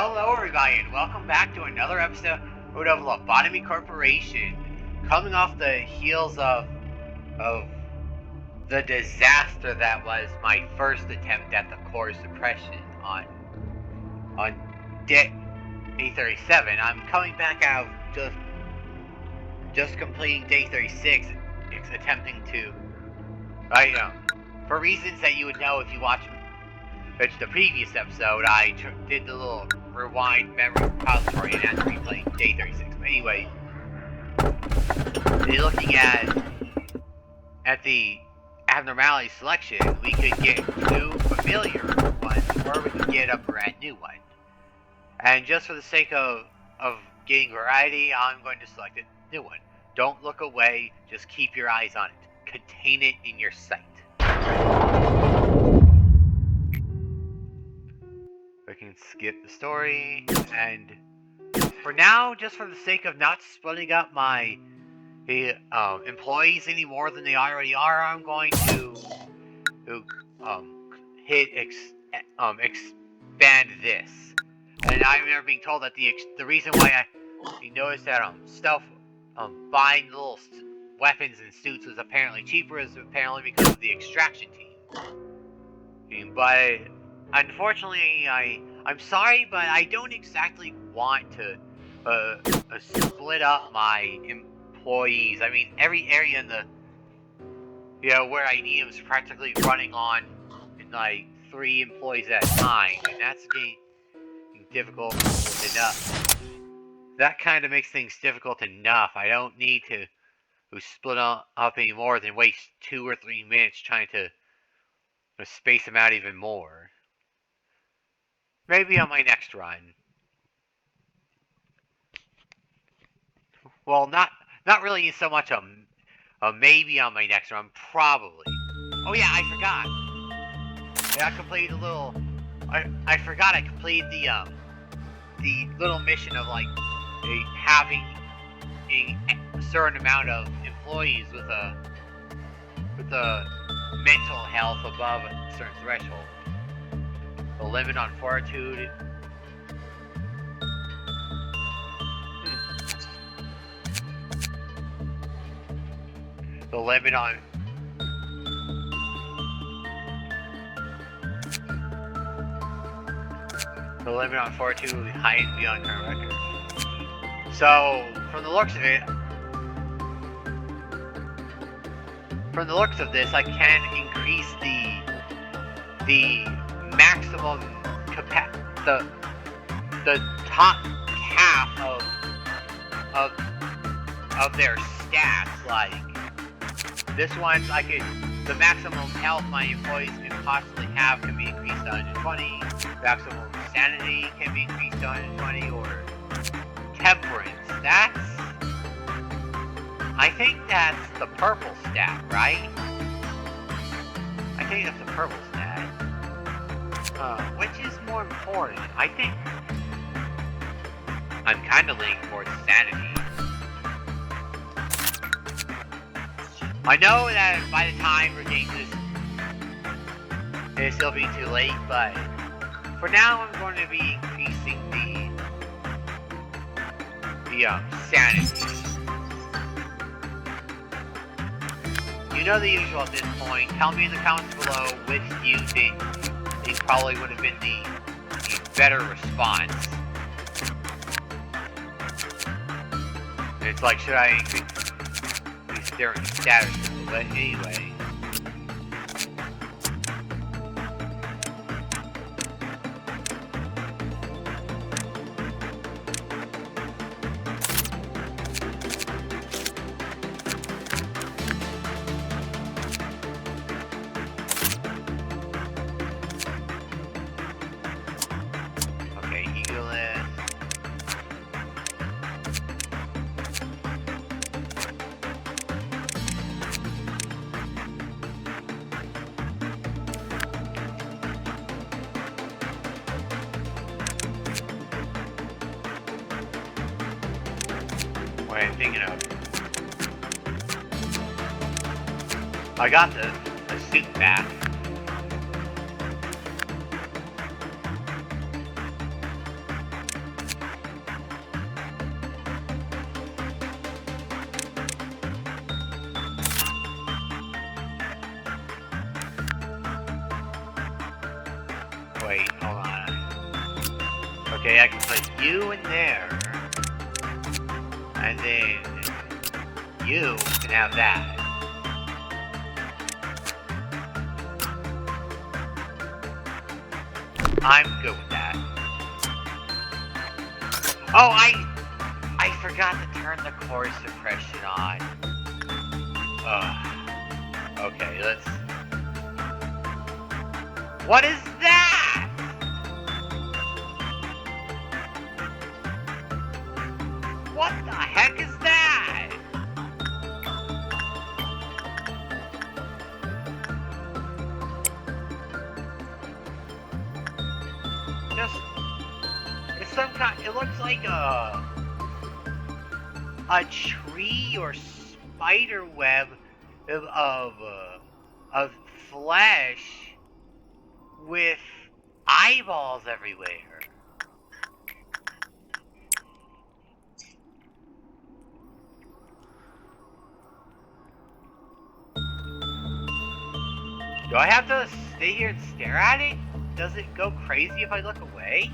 Hello everybody and welcome back to another episode of Lobotomy Corporation. Coming off the heels of the disaster that was my first attempt at the core suppression on day 37, I'm coming back out just completing day 36, attempting to, for reasons that you would know if you watched the previous episode, I did the little rewind memory repository and had to replay day 36. But anyway, looking at the abnormality selection, we could get two familiar ones, or we could get a brand new one. And just for the sake of getting variety, I'm going to select a new one. Don't look away, just keep your eyes on it. Contain it in your sight. We can skip the story, and for now, just for the sake of not splitting up my employees any more than they already are, I'm going to hit expand this. And I remember being told that the reason why you noticed that buying little weapons and suits was apparently cheaper is apparently because of the extraction team. But unfortunately, I'm sorry, but I don't exactly want to split up my employees. I mean, every area in the where I need them is practically running on like 3 employees at a time, and that's getting difficult enough. That kind of makes things difficult enough. I don't need to split up any more than waste 2 or 3 minutes trying to space them out even more. Maybe on my next run. Well, not really so much a maybe on my next run, probably. Oh yeah, I forgot. Yeah, I completed a little. I forgot I completed the little mission of like having a certain amount of employees with a mental health above a certain threshold. The limit on fortitude. The limit on fortitude will be heightened beyond current record. So, from the looks of this, I can increase the maximum the top half of their stats. Like this one, the maximum health my employees can possibly have can be increased to 120. Maximum sanity can be increased to 120, or temperance. I think that's the purple stat, right? I think that's the purple stat. Which is more important? I think I'm kind of leaning towards sanity. I know that by the time we're getting this, it'll be too late, but for now I'm going to be increasing the sanity. You know the usual at this point. Tell me in the comments below which you think probably would have been the better response. It's like, should I increase their status? But anyway. What I'm thinking of. I got the suit back. Wait, hold on. Okay, I can put you in there. And then you can have that. I'm good with that. Oh, I forgot to turn the core suppression on. Okay, let's... What is that? What the heck is that? Just... It's some kind... It looks like a tree or spider web of flesh with eyeballs everywhere. Do I have to stay here and stare at it? Does it go crazy if I look away?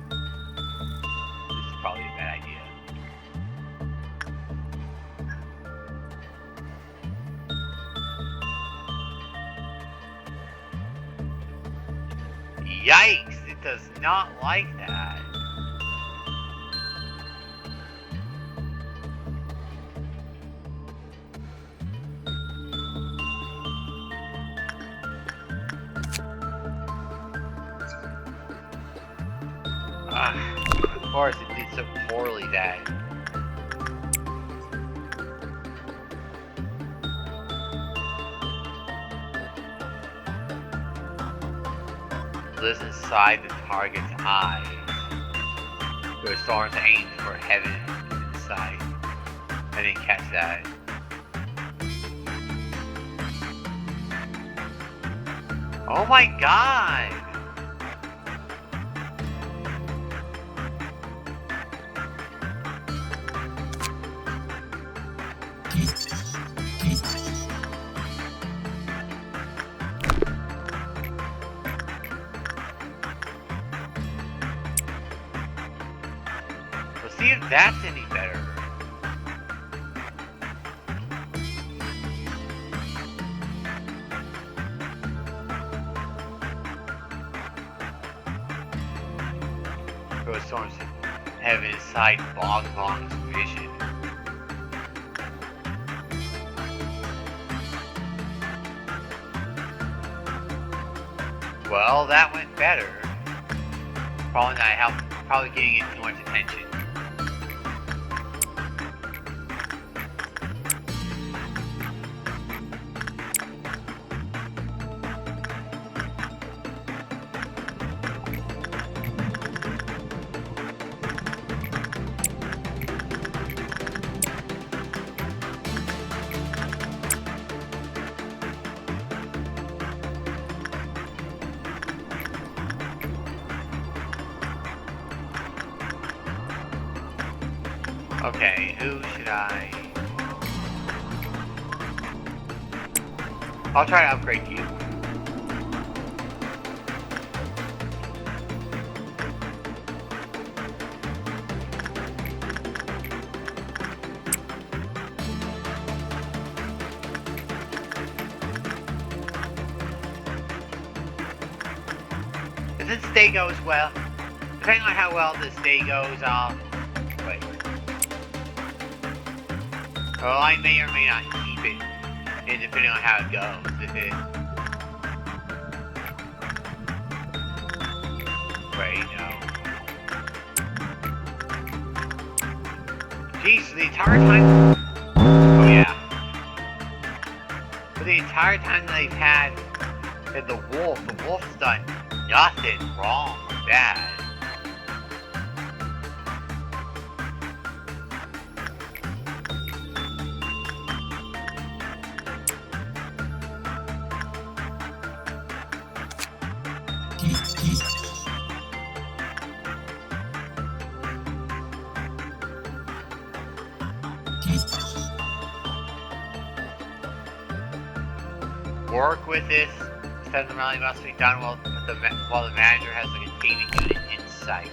This is probably a bad idea. Yikes! It does not like that. Of course, it did so poorly that... lives inside the target's eyes. Where storms aimed for heaven inside. I didn't catch that. Oh my god! See if that's any better. Those storms have inside Bog's vision. Well, that went better. Probably getting it too much attention. Okay, who should I... I'll try to upgrade you. If this day goes well, depending on how well this day goes, wait. Well, I may or may not keep it, and depending on how it goes. If it... Wait, no. Jeez, the entire time... Oh, yeah. For the entire time that they've had the wolf's done nothing wrong or bad. Work with this. Says the rally must be done well. while the manager has the containment unit in sight.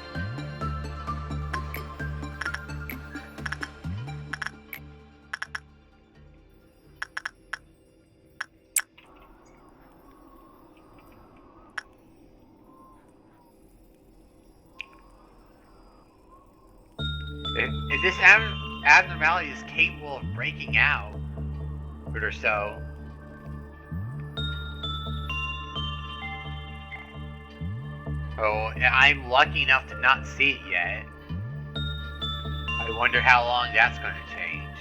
If this abnormality is capable of breaking out, or so. Oh, I'm lucky enough to not see it yet. I wonder how long that's going to change.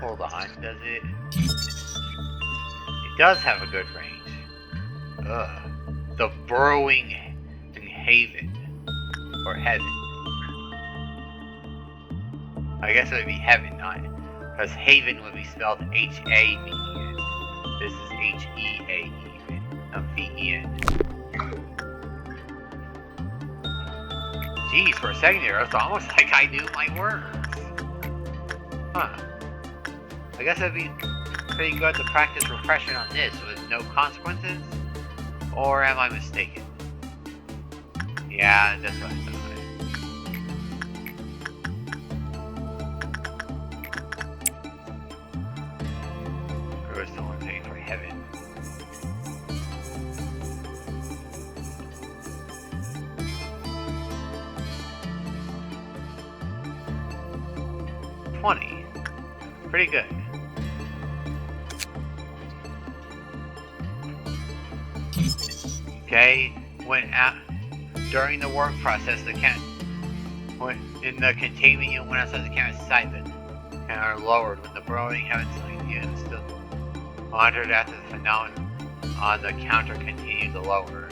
Hold on, does it? It does have a good range. Ugh. The burrowing haven. Or heaven. I guess it would be heaven, not... Because haven would be spelled H-A-V-E-N. This is H-E-A-E-N. V-E-N. Geez, for a second there, it's almost like I knew my words. Huh. I guess it'd be pretty good to practice repression on this with no consequences? Or am I mistaken? Yeah, that's what I thought. First, I want to take for heaven. Pretty good. Okay, during the work process, in the containment unit went outside the camera's sight, the counter lowered when the burrowing heavens unit was still monitored after the phenomenon on the counter continued to lower.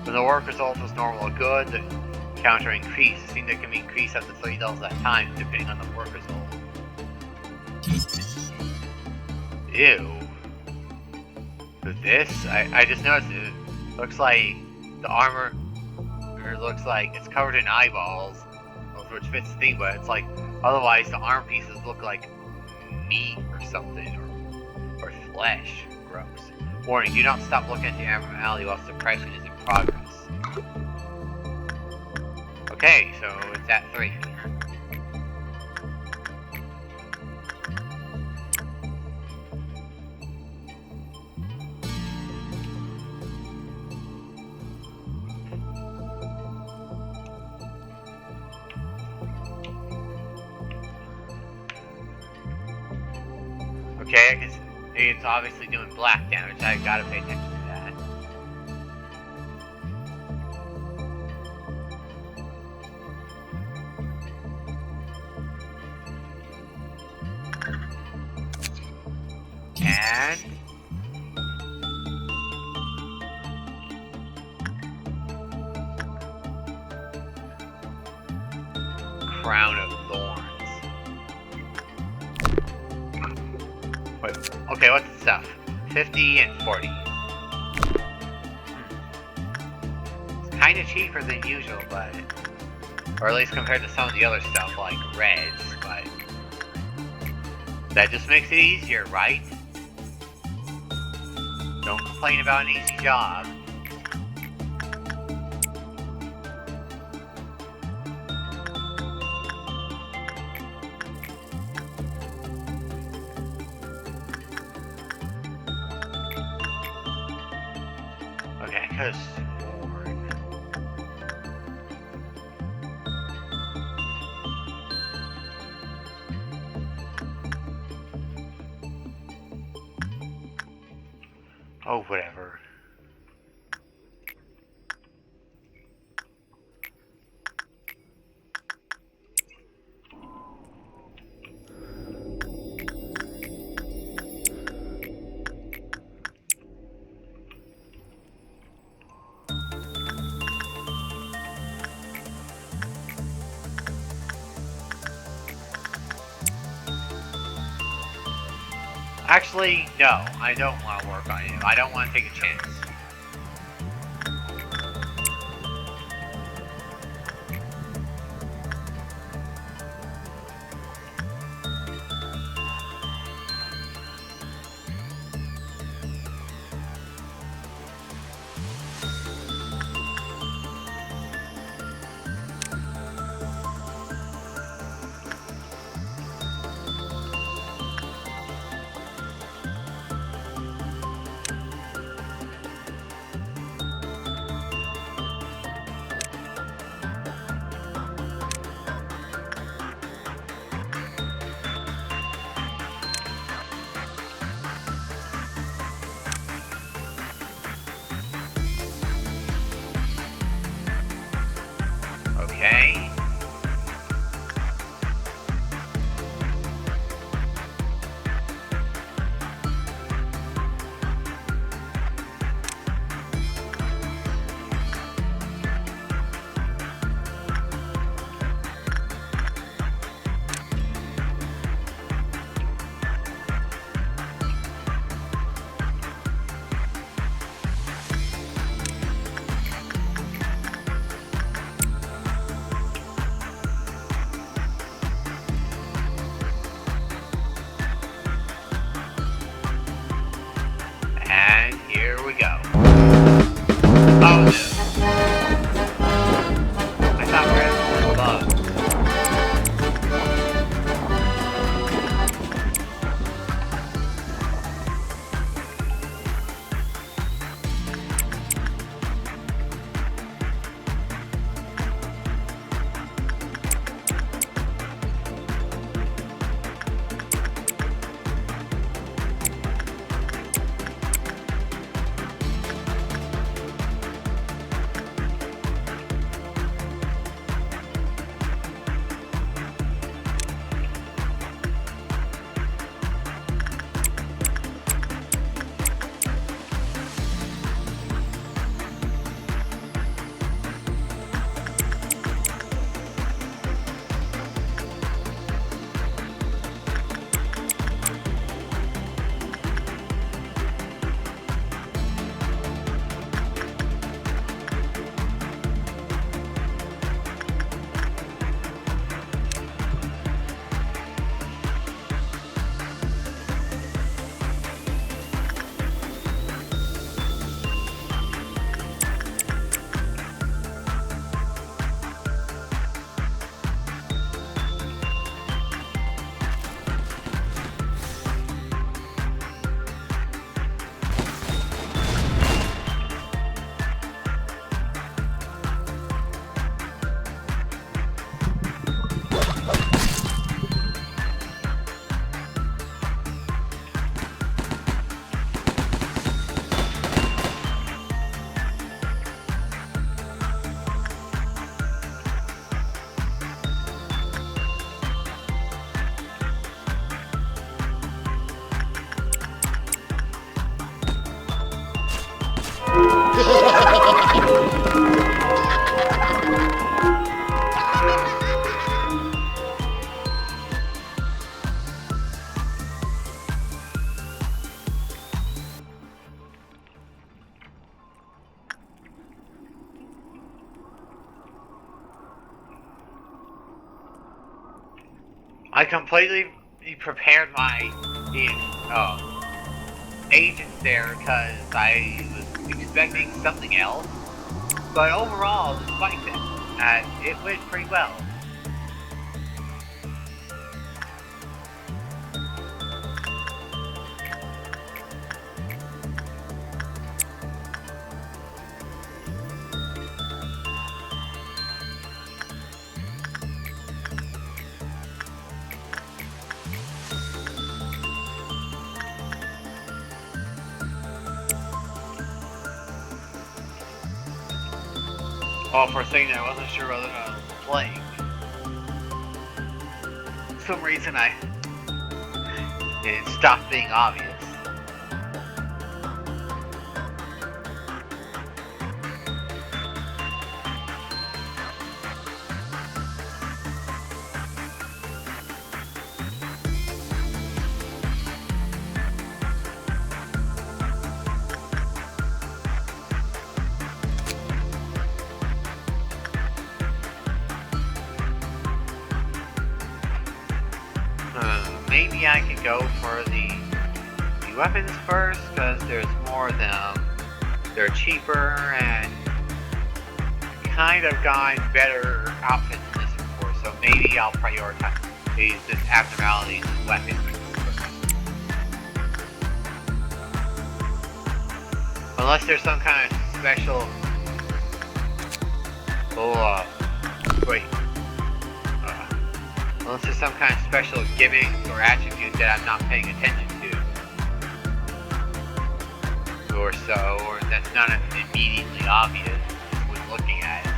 When the work result was normal or good, the counter increased. It seemed it can be increased up to $30 at a time, depending on the work result. Ew. With this, I just noticed it looks like the armor, looks like it's covered in eyeballs, which fits the thing, but it's like, otherwise the arm pieces look like meat or something, or flesh. Gross. Warning, do not stop looking at the abnormality while suppression is in progress. Okay, so it's at 3. Okay, I guess it's obviously doing black damage. I gotta pay attention to that. And Crown of Thorns. Wait, okay, what's the stuff? 50 and 40. It's kind of cheaper than usual, but... Or at least compared to some of the other stuff, like reds, but... That just makes it easier, right? Don't complain about an easy job. Okay, I could've sworn. Oh, whatever. Actually, no, I don't want to work on him. I don't want to take a chance. Okay. And here we go. Oh no. I thought we were having a bug. I completely prepared my agents there because I was expecting something else. But overall, despite that, it went pretty well. Well, for a second I wasn't sure whether I was playing. For some reason it stopped being obvious. Maybe I could go for the weapons first, because there's more of them. They're cheaper and kind of gotten better outfits than this before, so maybe I'll prioritize these abnormalities and weapons first. Unless there's some kind of special... Unless there's some kind of special gimmick or attribute that I'm not paying attention to. Or so, or that's not immediately obvious when looking at it.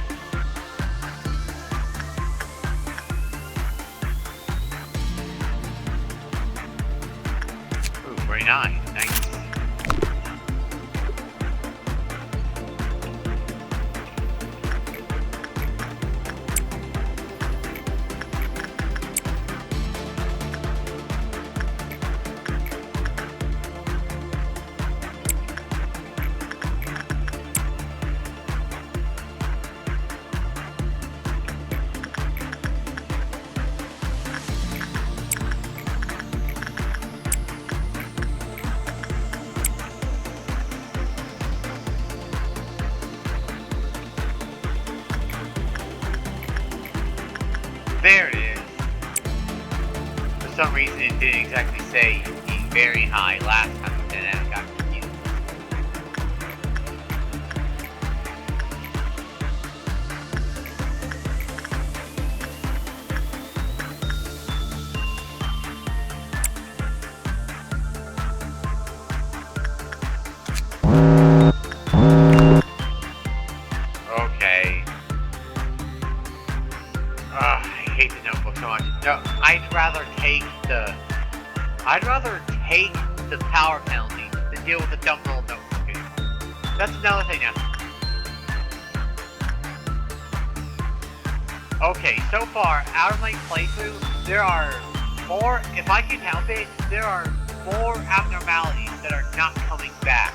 Nice. There it is. For some reason it didn't exactly say he's very high last time, and then I got confused. Okay. I hate the notebook so much. No, I'd rather take the power penalty than deal with the dumb little notebook game. That's another thing now. Okay, so far, out of my playthrough, there are more, if I can help it, there are more abnormalities that are not coming back.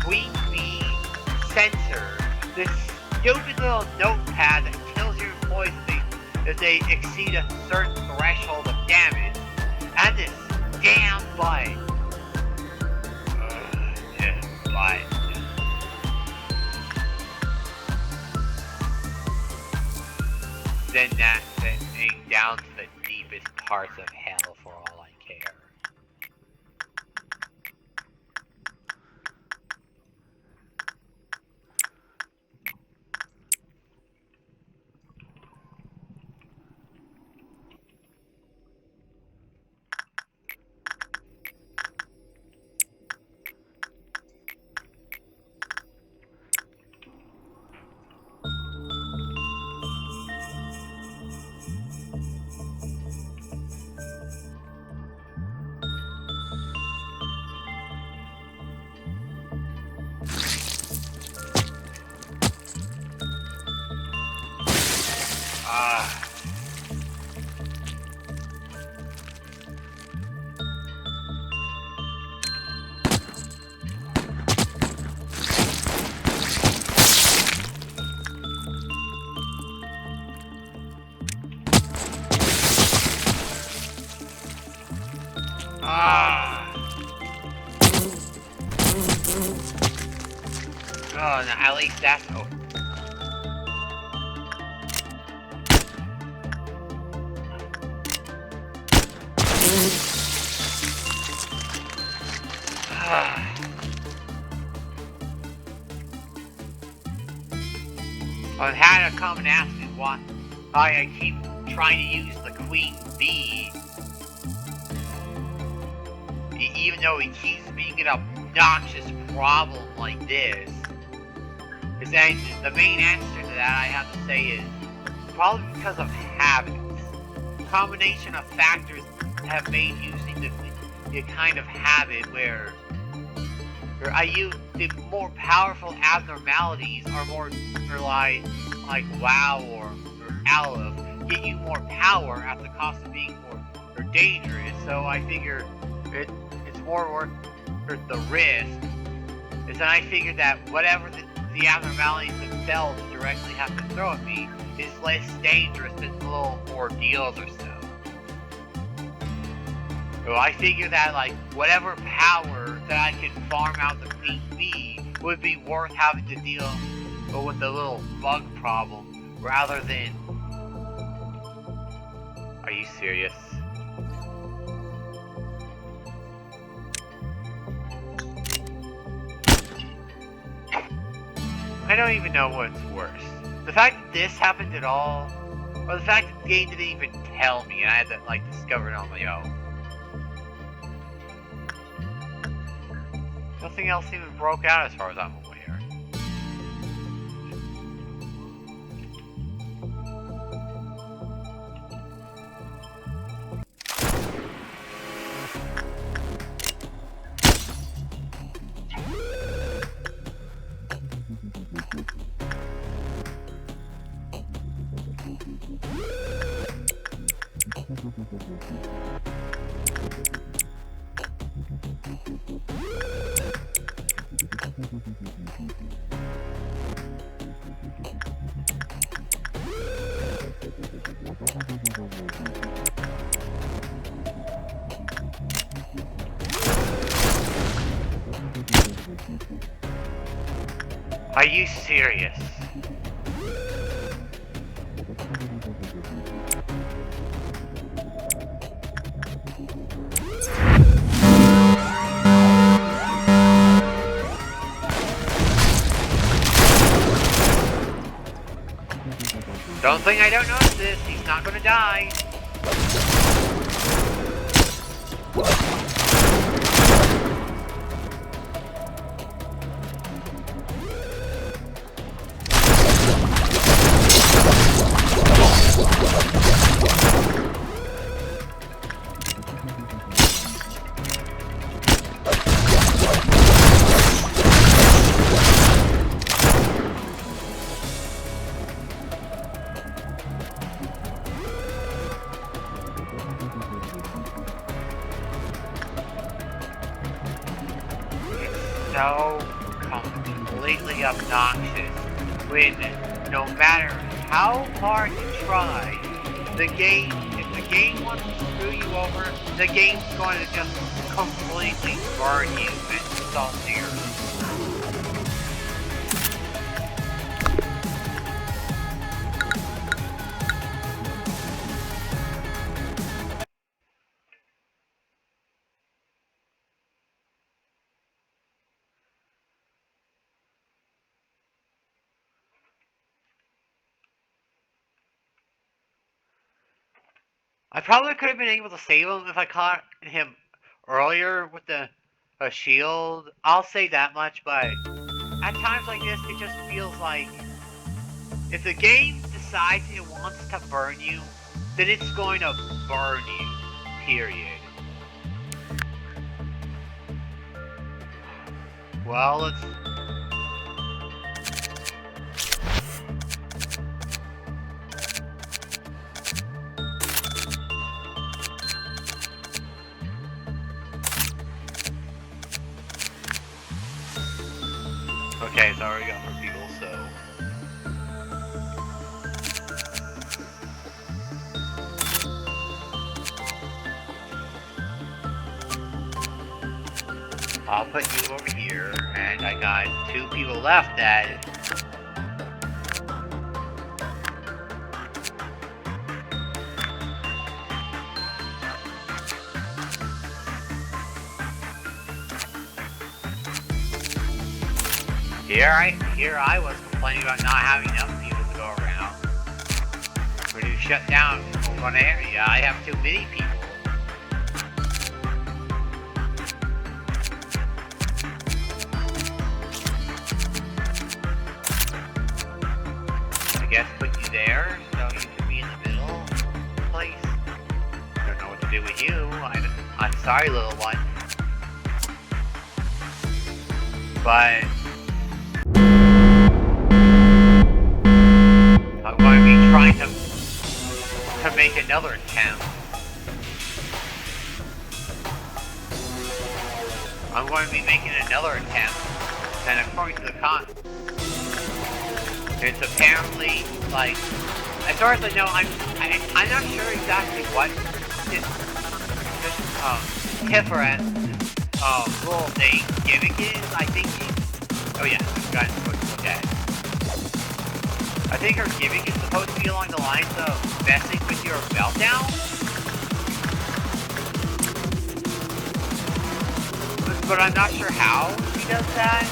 Queen Bee, Sensor, this stupid little notepad that kills your employees if they exceed a certain threshold of damage, and this damn bite. This bite. Then that thing down to the deepest parts of hell for all I care. Oh, no, at least that's over. I've had a common ask why I keep trying to use the Queen Bee, even though he keeps being an obnoxious problem like this. And the main answer to that, I have to say, is probably because of habits. A combination of factors have made using the kind of habit where I use the more powerful abnormalities are more like WoW or Aleph, get you more power at the cost of being more dangerous. So I figure it's more worth the risk. Is that I figured that whatever the abnormalities themselves directly have to throw at me is less dangerous than little ordeals or so. So I figure that like whatever power that I can farm out the Queen Bee would be worth having to deal with the little bug problem rather than. Are you serious? I don't even know what's worse. The fact that this happened at all, or the fact that the game didn't even tell me and I had to like discover it on my own. Nothing else even broke out as far as I'm aware. Are you serious? Don't think I don't notice this. He's not gonna die. So completely obnoxious when no matter how hard you try, if the game wants to screw you over, the game's going to just completely burn you. It's so serious. I probably could have been able to save him if I caught him earlier with the shield. I'll say that much, but at times like this, it just feels like if the game decides it wants to burn you, then it's going to burn you, period. Well, let's... Okay, it's already got more people, so... I'll put you over here, and I got 2 people left that... Here I was complaining about not having enough people to go around. When you shut down one area, I have too many people. I guess put you there so you can be in the middle place. Don't know what to do with you. I'm sorry, little one. But I'm going to be trying to make another attempt. I'm going to be making another attempt, and according to the it's apparently, like, as far as I know, I'm not sure exactly what this Tifaret's little thing gimmick is. I think oh yeah, guys, look at it. I think her gimmick is supposed to be along the lines of messing with your meltdown. But I'm not sure how she does that.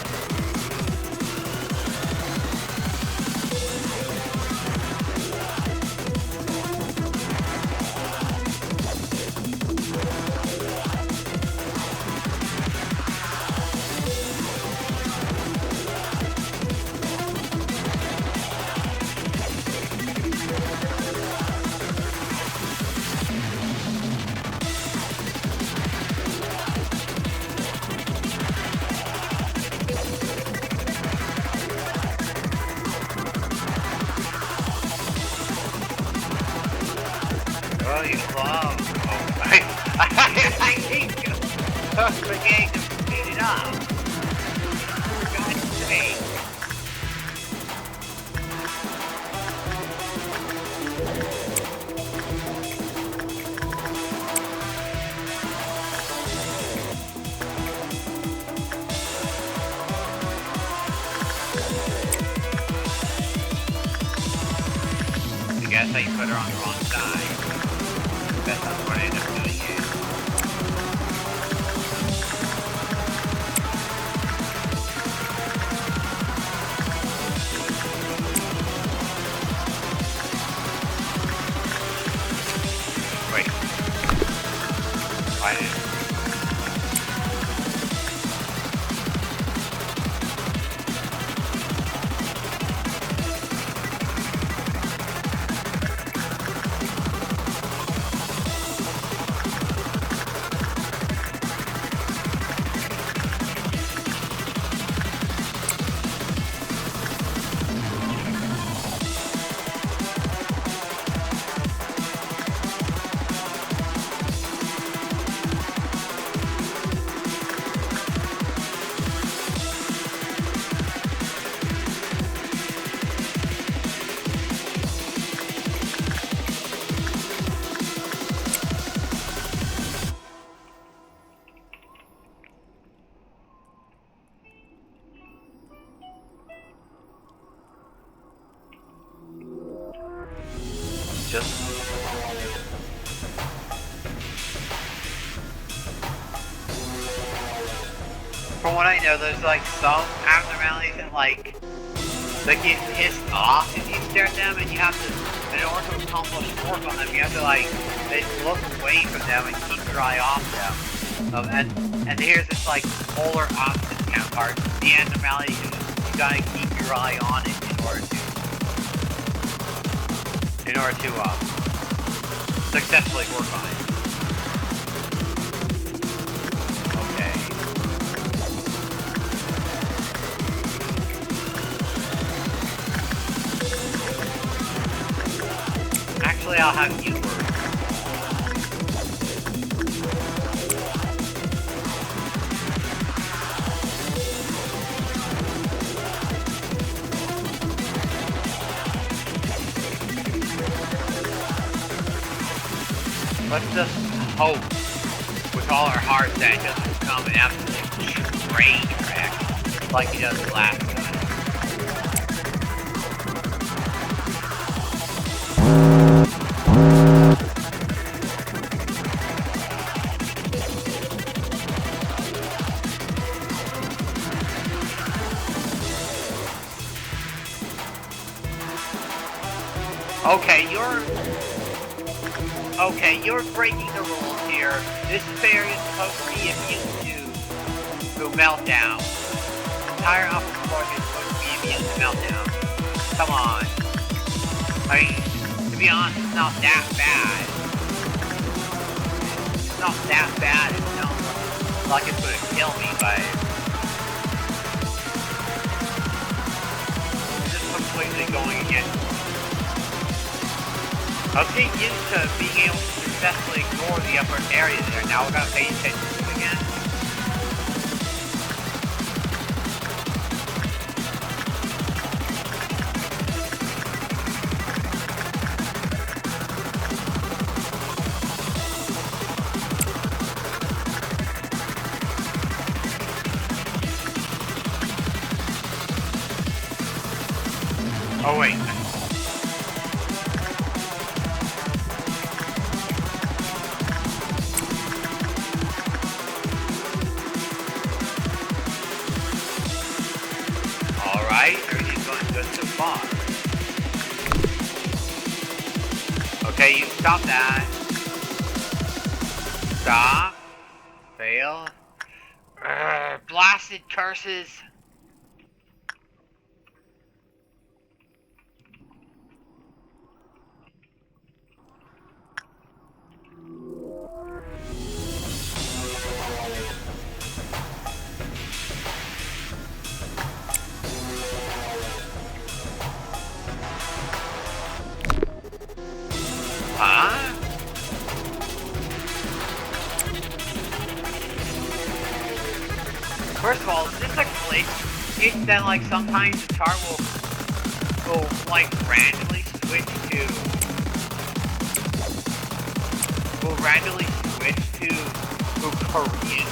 Oh, you slow. I think we're getting them speeded up. For God's sake. I guess I put her on the wrong side. That's what I end up doing here. Wait. Why did... From what I know, there's like some abnormalities that like they get pissed off if you stare at them, and you have to, in order to accomplish work on them, you have to like look away from them and keep your eye off them. And here's this like polar opposite counterpart. The abnormality is you gotta keep your eye on it in order to successfully work on it. Actually, I'll have you work. Let's just hope with all our hearts that it doesn't become an absolute train wreck like he does the last time. You're breaking the rules here. This fairy is supposed to be immune to meltdown. The entire upper floor is supposed to be immune to meltdown. Come on. I mean, to be honest, it's not that bad. It's not that bad. It's not like it's gonna kill me, but it's just completely going against. I was getting used to being able to successfully ignore the upper area there. Now we're gonna pay attention to it again. Oh wait. Everything's going good so far. Okay, you stop that. Stop. Fail. Blasted curses. it's that like sometimes the chart will like randomly switch to Korean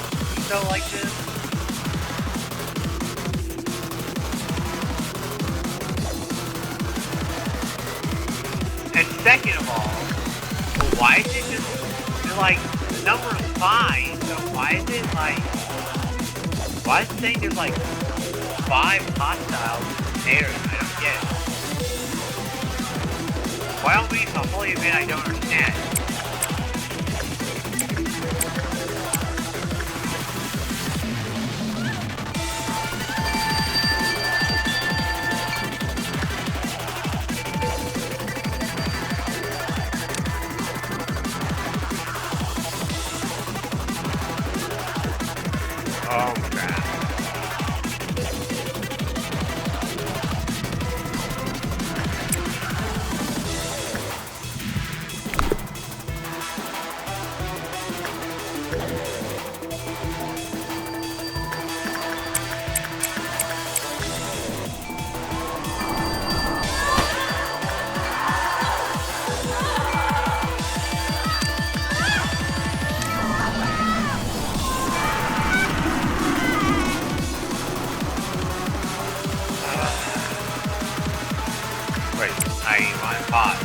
so like this. And second of all, why is it just like the number is 5? So why is it saying there's like 5 hostiles in pairs? I don't get it. Why don't we fully admit I don't understand? Oh crap. Wait, I want to pause.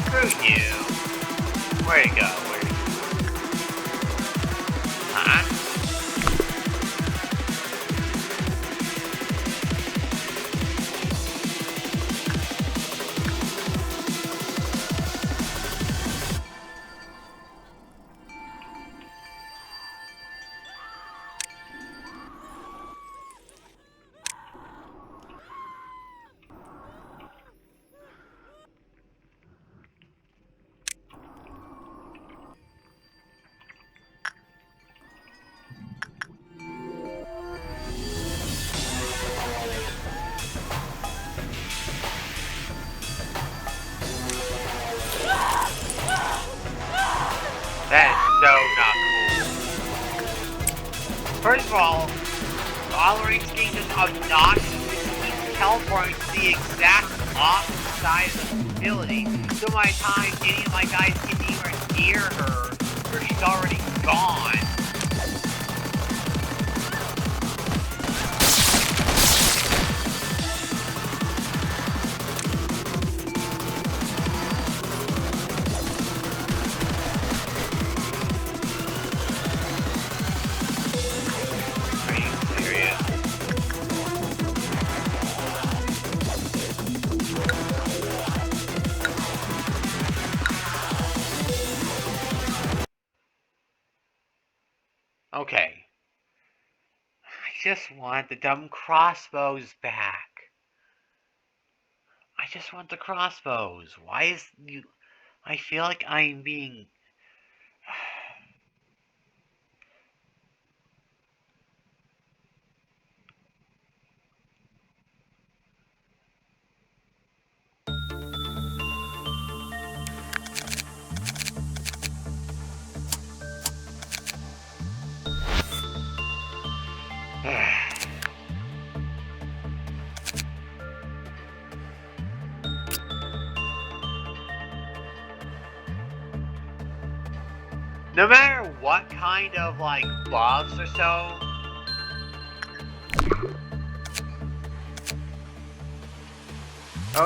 Screw you. Where'd it go? Huh? That is so not cool. First of all, Valorant's getting just obnoxious. It keeps teleporting to the exact opposite side of the facility. So by the time any of my guys get anywhere near her, or she's already gone. Okay. I just want the dumb crossbows back. I just want the crossbows. Why is you... I feel like I'm being... No matter what kind of, like, buffs or so,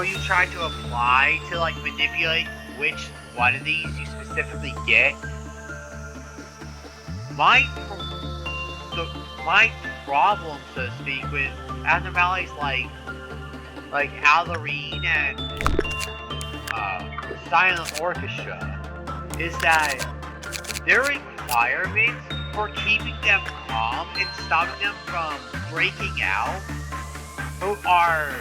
you try to apply to, like, manipulate which one of these you specifically get, my problem, so to speak, with abnormalities like Allarine and Silent Orchestra is that their requirements for keeping them calm and stopping them from breaking out are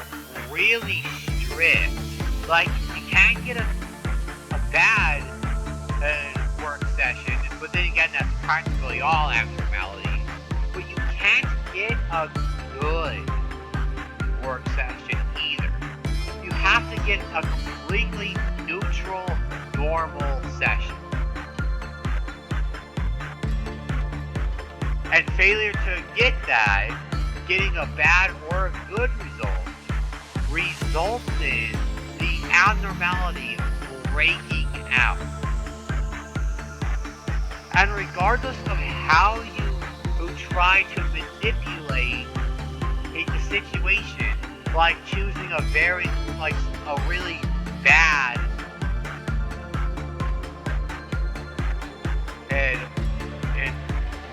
really strict. Like, you can't get a bad work session, but then again, that's practically all abnormalities. But you can't get a good work session either. You have to get a completely neutral, normal session. And failure to get that, getting a bad or a good result, results in the abnormality breaking out. And regardless of how you try to manipulate the situation, like choosing a really bad and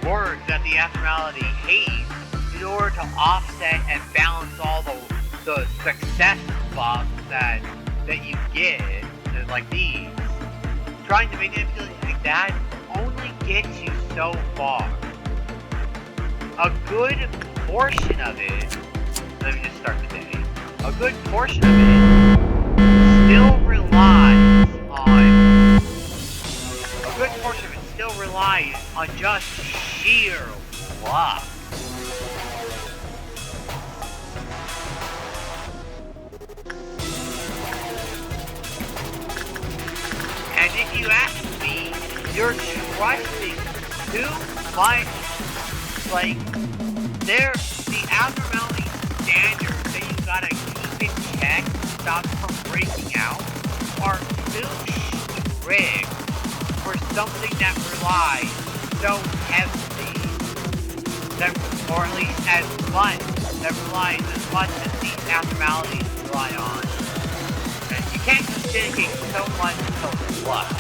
word that the abnormality hates in order to offset and balance all the success buffs that you get, like these. Trying to manipulate like that only gets you so far. A good portion of it, let me just start the day. A good portion of it still relies on, just sheer luck. And if you ask me, you're trusting too much, like, the abnormality standards that you gotta keep in check to stop from breaking out are too strict for something that relies so heavily, or at least as much, that relies as much as these abnormalities rely on. And you can't just dedicate so much to luck.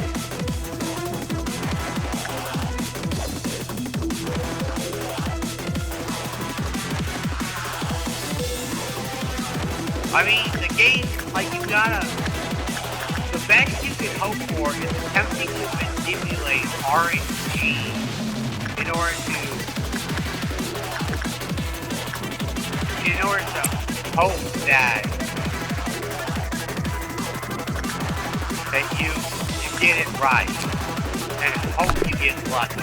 I mean, the game, like, you gotta... The best you can hope for is attempting to manipulate RNG in order to hope that you get it right, and hope you get lucky.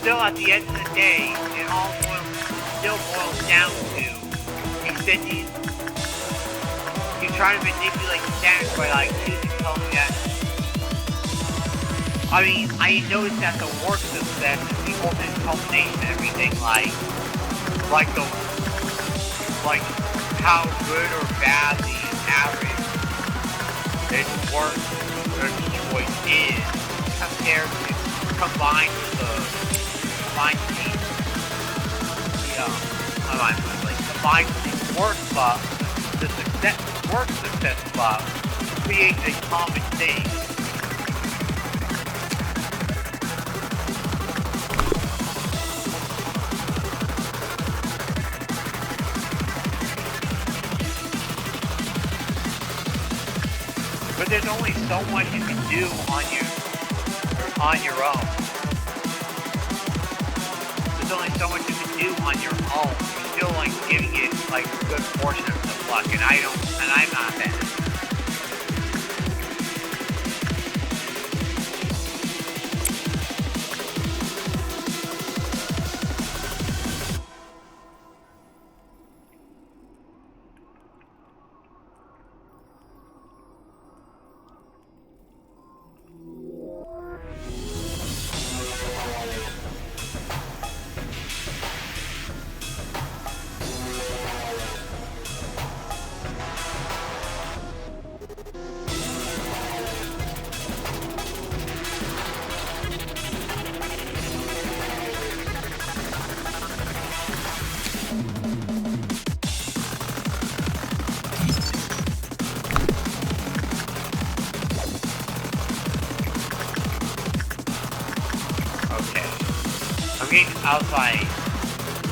Still, at the end of the day, it all boils down to, you try to manipulate the stats by, like, choosing something that... I mean, I noticed that the work success is the ultimate culmination of everything, like how good or bad the average work or choice is compared to combined with the work buff, the work success buff creates a common thing. But there's only so much you can do on your own. There's only so much you can do on your own. You're still, like, giving it, like, a good portion of the luck, and I'm not that. Okay. I'm getting outside.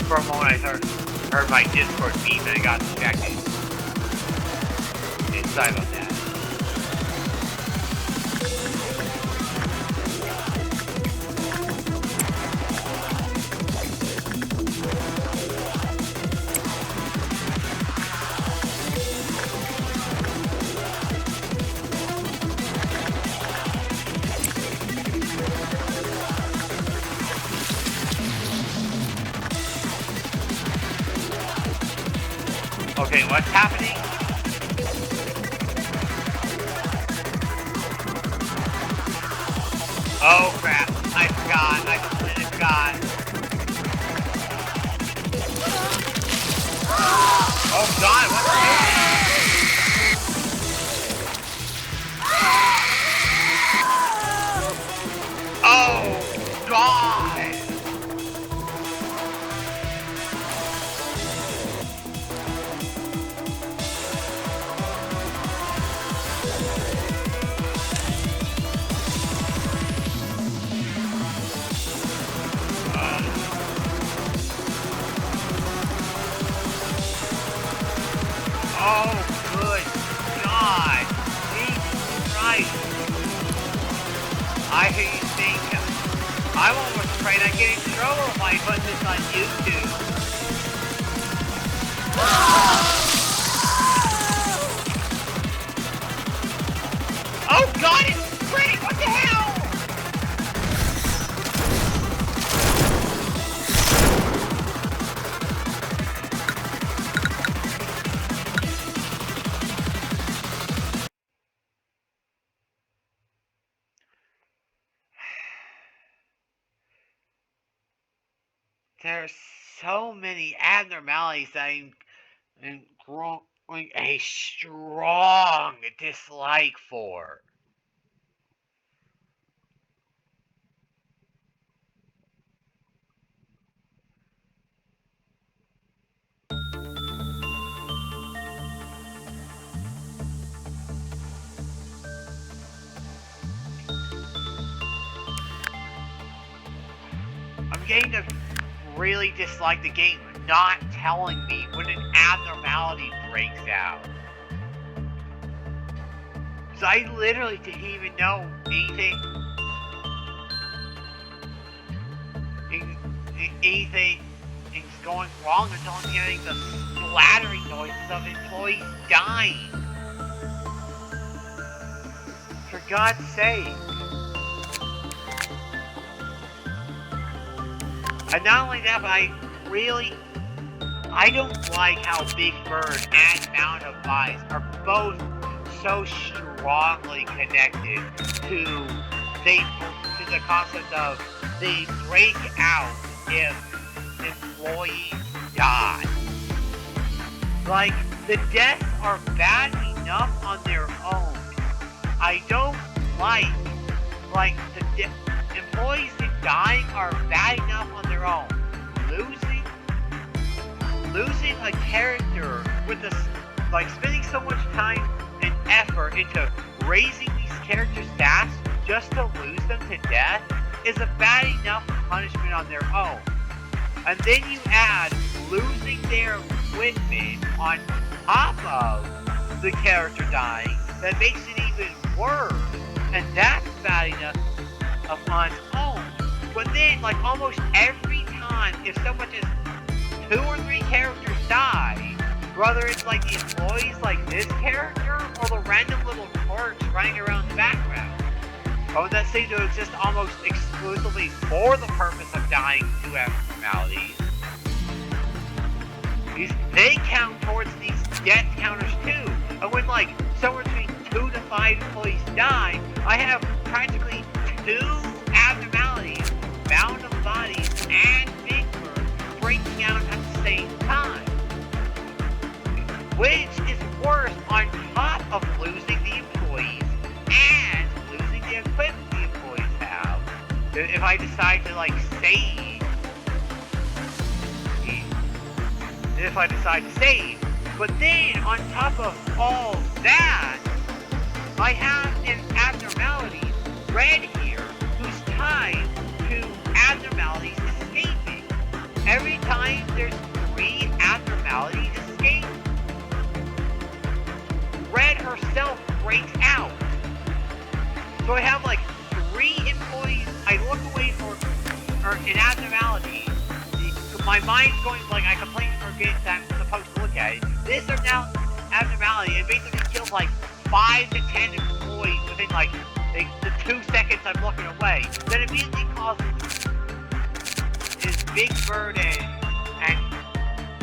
For a moment I heard my Discord beep and I got distracted. Sorry about that. Okay, what's happening? Oh crap, I completely forgot. Oh god, what's this? Oh god! Oh, good God! Jesus Christ! I hear you saying I'm almost afraid I get in trouble if I put this on YouTube. Oh God, it's spring! What the hell? There's so many abnormalities that I'm growing a strong dislike for. I'm getting to really dislike the game not telling me when an abnormality breaks out. So I literally didn't even know anything is going wrong until I'm hearing the splattering noises of employees dying. For God's sake. And not only that, but I don't like how Big Bird and Mound of Mice are both so strongly connected to the concept of they break out if employees die. Like, the deaths are bad enough on their own. I don't like the employees that dying are bad enough on their own. Losing a character with spending so much time and effort into raising these characters' stats just to lose them to death is a bad enough punishment on their own. And then you add losing their equipment on top of the character dying, that makes it even worse. And that's bad enough on its own. But then, like, almost every time, if so much as 2 or 3 characters die, whether it's like the employees like this character or the random little clerks running around the background, that seem to exist almost exclusively for the purpose of dying to abnormalities, they count towards these death counters too. And when like somewhere between 2 to 5 employees die, I have practically 2 abnormalities, Mound of Bodies and Big Bird, breaking out at the same time. Which is worse on top of losing the employees and losing the equipment the employees have. If I decide to like save, but then on top of all that, I have an abnormality, Red here, who's tied to So I have like 3 employees. I look away for an abnormality. My mind's going like I completely forget that I'm supposed to look at it. This abnormality, it basically kills like 5 to 10 employees within like the 2 seconds I'm looking away. Then immediately causes his Big Bird and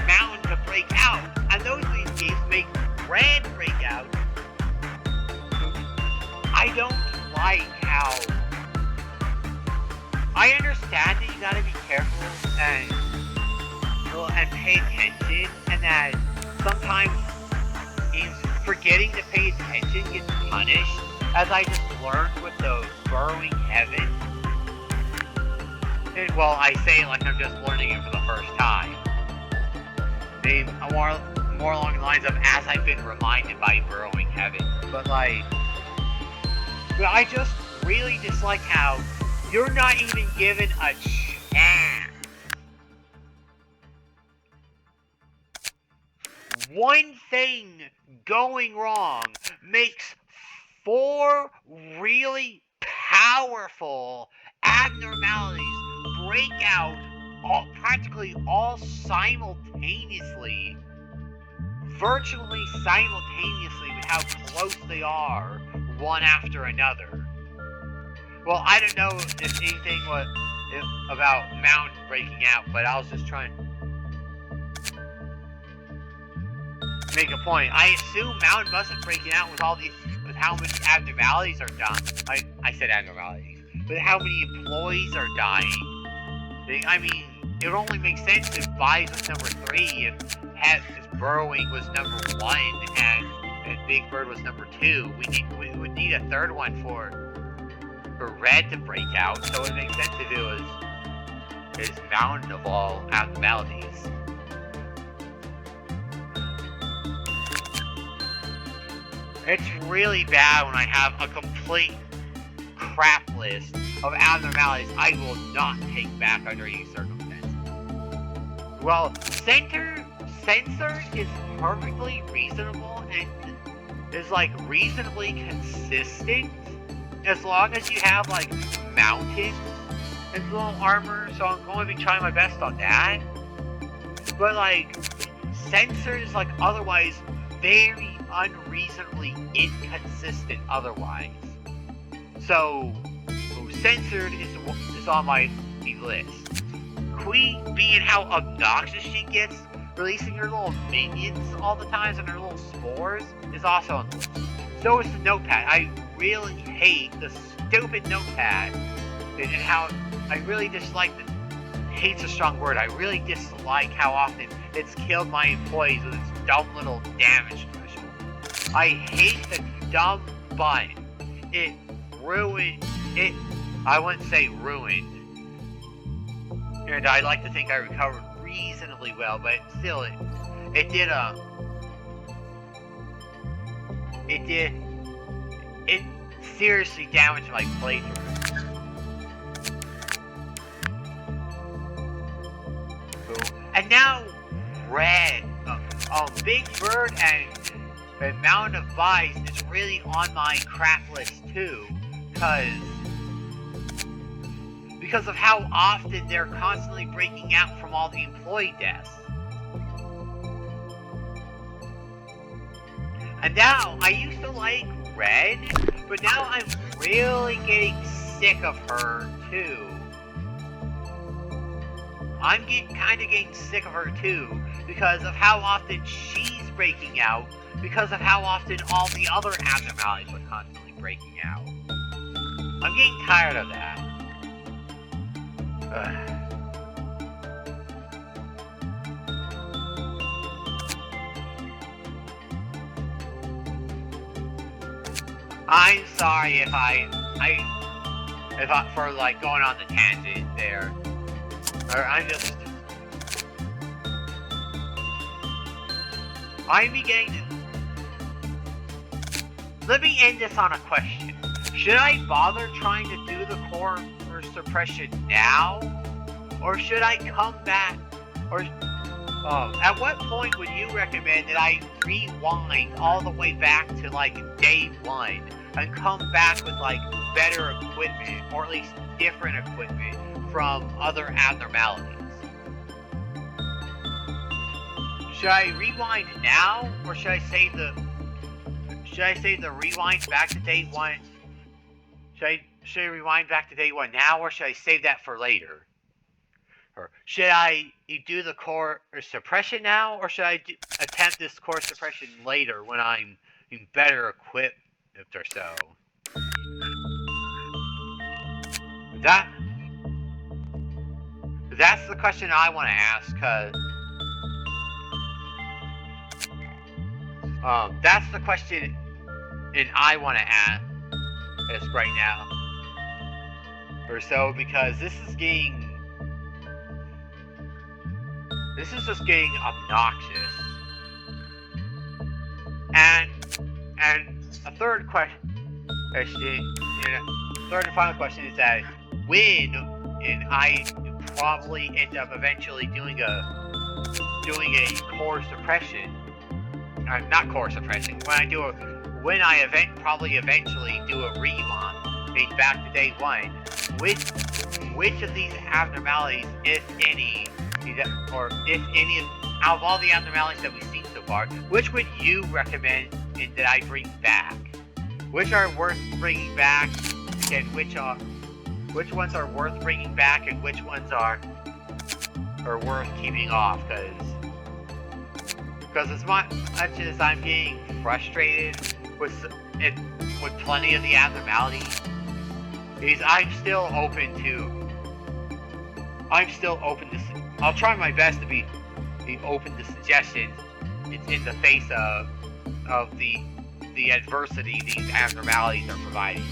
Mountain to break out, and those games make Red break out. I don't like how. I understand that you gotta be careful and pay attention, and that sometimes forgetting to pay attention gets punished, as I just learned with the burrowing heaven. And, well, I say it like I'm just learning it for the first time. Maybe more along the lines of as I've been reminded by burrowing heaven. But I just really dislike how you're not even given a chance. One thing going wrong makes 4 really powerful abnormalities break out practically all simultaneously, virtually simultaneously, with how close they are one after another. Well, I don't know if anything about Mountain breaking out, but I was just trying to make a point. I assume Mountain wasn't breaking out with how many abnormalities are done. I said abnormalities, but how many employees are dying. I mean, it would only make sense if Vice was number 3, if Burrowing was number 1, and Big Bird was number 2. We would need a 3rd one for Red to break out, so it would make sense if it was his Mountain of all abnormalities. It's really bad when I have a complete crap list of abnormalities I will not take back under any circumstances. Well, censored is perfectly reasonable and is like reasonably consistent as long as you have like mountains and little armor, so I'm going to be trying my best on that. But like, censored is like otherwise very unreasonably inconsistent otherwise. So censored is on my list. Queen, being how obnoxious she gets, releasing her little minions all the time and her little spores, is also on the list. So is the notepad. I really hate the stupid notepad, and how I really dislike hate's a strong word. I really dislike how often it's killed my employees with its dumb little damage threshold. I hate the dumb button. It ruined it. I wouldn't say ruined. And I like to think I recovered reasonably well, but still, it seriously damaged my playthrough. And now, Red, Big Bird and Mountain of Vice is really on my crap list too, because of how often they're constantly breaking out from all the employee deaths. And now, I used to like Red, but now I'm really getting sick of her too. I'm kind of getting sick of her too, because of how often she's breaking out, because of how often all the other abnormalities were constantly breaking out. I'm getting tired of that. I'm sorry if I for like going on the tangent there. Or I'm beginning to... Let me end this on a question. Should I bother trying to do the core suppression now? Or should I come back? Or at what point would you recommend that I rewind all the way back to like day 1 and come back with like better equipment, or at least different equipment from other abnormalities. Should I rewind now, or should I save the rewind back to day one? Should I rewind back to day one now, or should I save that for later? Or should I do the core suppression now, or should I attempt this core suppression later when I'm better equipped or so? That's the question I want to ask, cause that's the question, and I want to ask right now or so, because this is just getting obnoxious. And a third question, third and final question is that when, and I probably end up eventually doing a core suppression, not core suppression, when I probably eventually do a relaunch back to day one, which of these abnormalities, if any, or if any, out of all the abnormalities that we've seen so far, which would you recommend that I bring back? Which are worth bringing back, and which ones are worth bringing back, and which ones are worth keeping off? Because as much as I'm getting frustrated with plenty of the abnormalities, I'm still open to. I'll try my best to be open to suggestions in the face of the adversity these abnormalities are providing.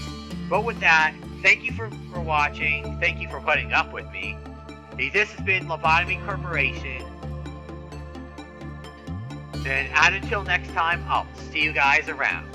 But with that, thank you for watching. Thank you for putting up with me. This has been Lobotomy Corporation. And until next time, I'll see you guys around.